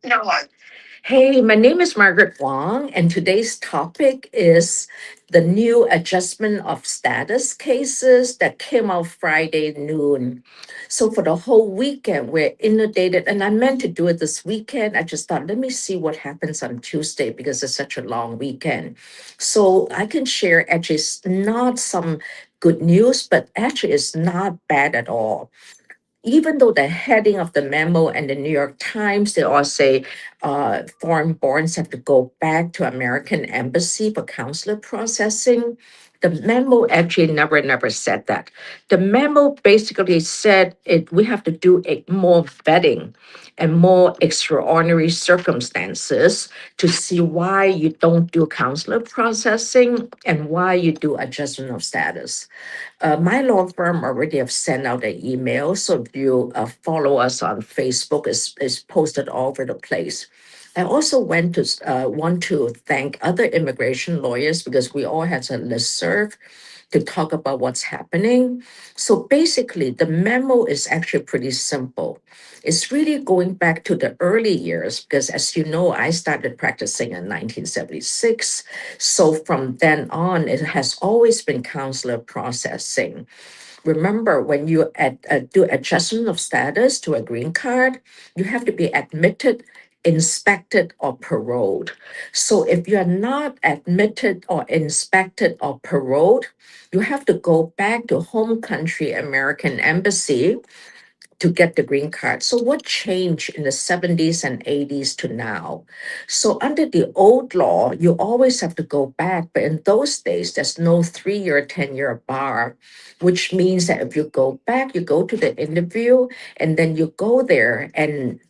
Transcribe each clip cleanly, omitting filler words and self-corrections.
No one. Hey, my name is Margaret Wong, and today's topic is the new adjustment of status cases that came out Friday noon. So, for the whole weekend, we're inundated, and I meant to do it this weekend. I just thought, let me see what happens on Tuesday because it's such a long weekend. So, I can share actually, it's not some good news, but actually, it's not bad at all. Even though the heading of the memo and the New York Times, they all say foreign borns have to go back to American embassy for consular processing. The memo actually never said that. The memo basically said we have to do more vetting and more extraordinary circumstances to see why you don't do consular processing and why you do adjustment of status. My law firm already have sent out an email, so if you follow us on Facebook, it's posted all over the place. I also want to thank other immigration lawyers because we all had a listserv to talk about what's happening. So basically, the memo is actually pretty simple. It's really going back to the early years because, as you know, I started practicing in 1976. So from then on, it has always been consular processing. Remember, when you do adjustment of status to a green card, you have to be admitted, inspected, or paroled. So if you're not admitted or inspected or paroled, you have to go back to home country American embassy to get the green card. So what changed in the 70s and 80s to now? So under the old law, you always have to go back, but in those days, there's no 3-year, 10-year bar, which means that if you go back, you go to the interview, and then you go there and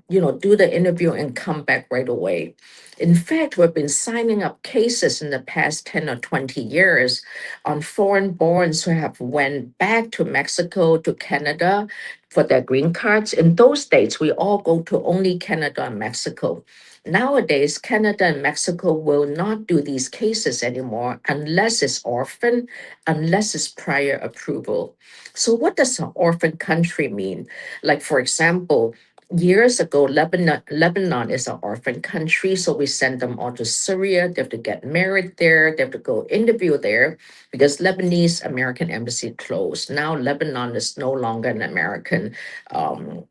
do the interview and come back right away. In fact, we've been signing up cases in the past 10 or 20 years on foreign borns who have went back to Mexico, to Canada for their green cards. In those days, we all go to only Canada and Mexico. Nowadays, Canada and Mexico will not do these cases anymore unless it's orphan, unless it's prior approval. So what does an orphan country mean? Like, for example, years ago, Lebanon is an orphan country, so we send them all to Syria. They have to get married there. They have to go interview there because Lebanese American embassy closed. Now Lebanon is no longer an American um,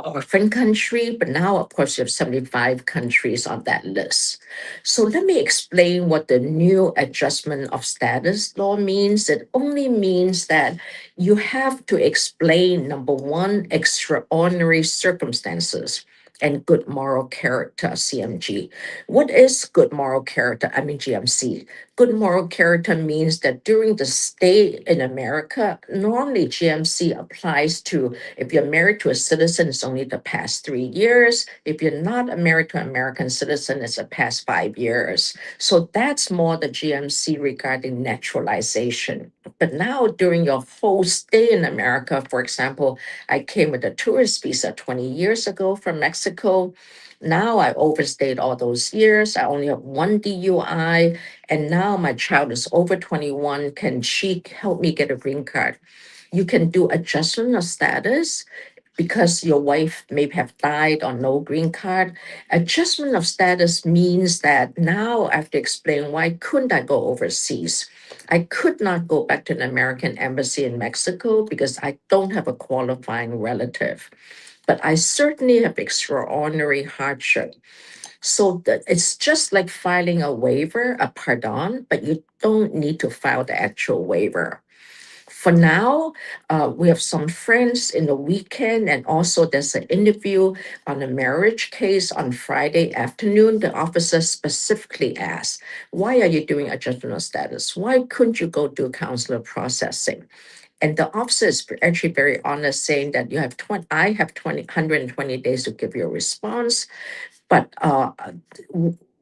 orphan country, but now, of course, you have 75 countries on that list. So let me explain what the new adjustment of status law means. It only means that you have to explain, number one, extraordinary circumstances and good moral character, CMG. What is good moral character? I mean, GMC. Good moral character means that during the stay in America, normally GMC applies to if you're married to a citizen, it's only the past 3 years. If you're not married to an American citizen, it's the past 5 years. So that's more the GMC regarding naturalization. But now, during your whole stay in America, for example, I came with a tourist visa 20 years ago from Mexico. Now I overstayed all those years. I only have one DUI. And now my child is over 21. Can she help me get a green card? You can do adjustment of status because your wife may have died or no green card. Adjustment of status means that now I have to explain why couldn't I go overseas? I could not go back to an American embassy in Mexico because I don't have a qualifying relative. But I certainly have extraordinary hardship. So that it's just like filing a waiver, a pardon, but you don't need to file the actual waiver. For now, we have some friends in the weekend, and also there's an interview on a marriage case on Friday afternoon. The officer specifically asked, why are you doing adjustment of status? Why couldn't you go do consular processing? And the officer is actually very honest, saying that I have 120 days to give you a response. But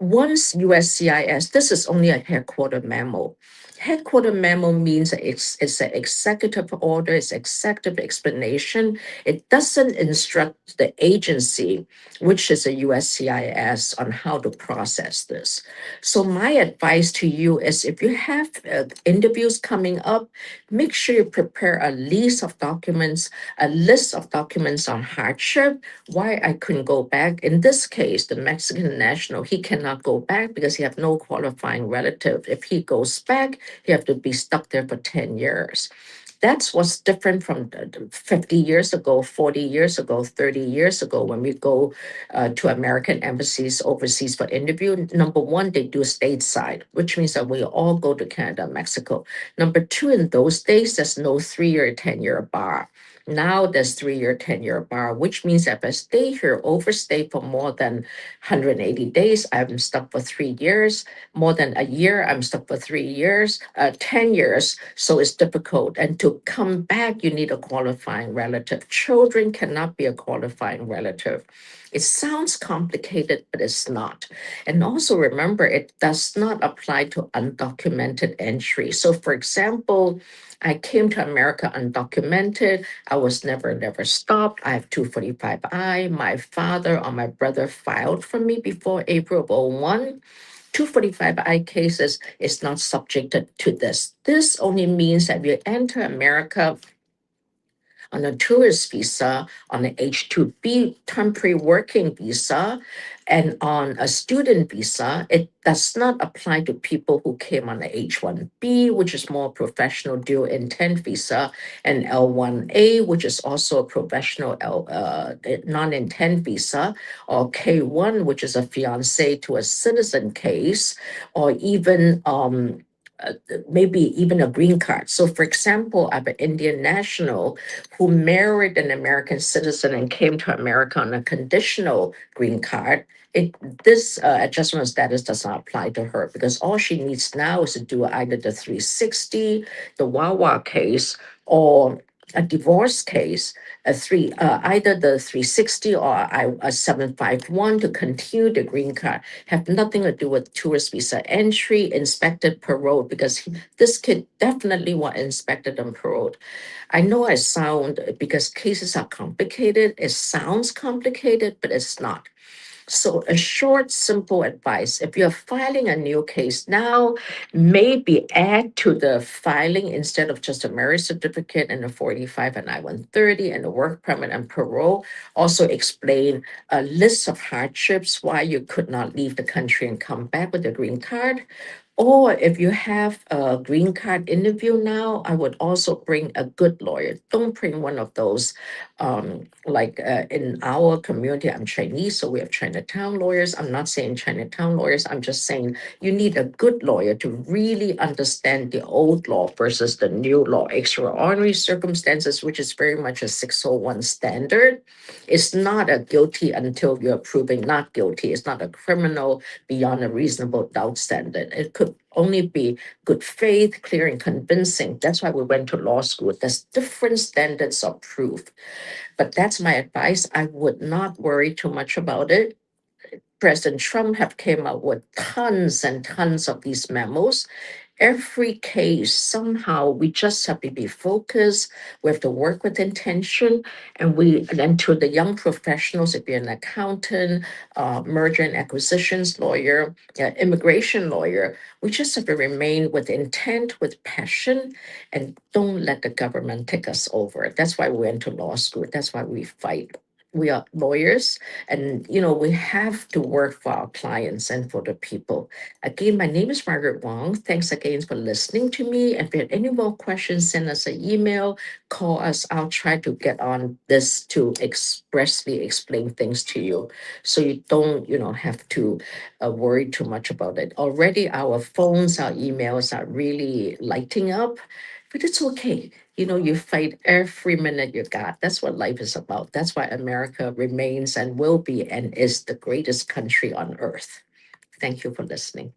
once USCIS, this is only a headquarter memo. Headquarter memo means it's an executive order, it's executive explanation. It doesn't instruct the agency, which is a USCIS, on how to process this. So my advice to you is if you have interviews coming up, make sure you prepare a list of documents on hardship, why I couldn't go back. In this case, the Mexican national, he cannot go back because he have no qualifying relative. If he goes back, he have to be stuck there for 10 years. That's what's different from 50 years ago, 40 years ago, 30 years ago, when we go to American embassies overseas for interview. Number one, they do stateside, which means that we all go to Canada, Mexico. Number two, in those days, there's no 3-year, 10-year bar. Now there's 3-year, 10-year bar, which means if I stay here, overstay for more than 180 days, I'm stuck for 3 years. More than a year, I'm stuck for 3 years, 10 years. So it's difficult. And to come back, you need a qualifying relative. Children cannot be a qualifying relative. It sounds complicated, but it's not. And also remember, it does not apply to undocumented entry. So for example, I came to America undocumented. I was never stopped. I have 245I. My father or my brother filed for me before April of 01. 245I cases is not subjected to this. This only means that you enter America on a tourist visa, on an H-2B temporary working visa, and on a student visa. It does not apply to people who came on a H-1B, which is more professional dual intent visa, and L-1A, which is also a professional non-intent visa, or K-1, which is a fiance to a citizen case, or even maybe even a green card. So for example, I have an Indian national who married an American citizen and came to America on a conditional green card. This adjustment of status does not apply to her because all she needs now is to do either the 360, the Wawa case, or a divorce case, either the 360 or a 751 to continue the green card. Have nothing to do with tourist visa entry, inspected, parole, because this kid definitely was inspected and paroled. I know I sound, because cases are complicated, it sounds complicated, but it's not. So a short, simple advice, if you're filing a new case now, maybe add to the filing instead of just a marriage certificate and a 45 and I-130 and a work permit and parole, also explain a list of hardships, why you could not leave the country and come back with a green card. Or if you have a green card interview now, I would also bring a good lawyer. Don't bring one of those, in our community, I'm Chinese, so we have Chinatown lawyers. I'm not saying Chinatown lawyers. I'm just saying you need a good lawyer to really understand the old law versus the new law. Extraordinary circumstances, which is very much a 601 standard. It's not a guilty until you're proven not guilty. It's not a criminal beyond a reasonable doubt standard. It could only be good faith, clear and convincing. That's why we went to law school. There's different standards of proof. But that's my advice. I would not worry too much about it. President Trump have came out with tons and tons of these memos. Every case, somehow, we just have to be focused. We have to work with intention. And then to the young professionals, if you're an accountant, merger and acquisitions lawyer, immigration lawyer, we just have to remain with intent, with passion, and don't let the government take us over. That's why we went to law school. That's why we fight. We are lawyers, and we have to work for our clients and for the people. Again, my name is Margaret Wong. Thanks again for listening to me. And if you have any more questions, send us an email, call us. I'll try to get on this to expressly explain things to you so you don't, have to worry too much about it. Already our phones, our emails are really lighting up, but it's okay. You fight every minute you got. That's what life is about. That's why America remains and will be and is the greatest country on earth. Thank you for listening.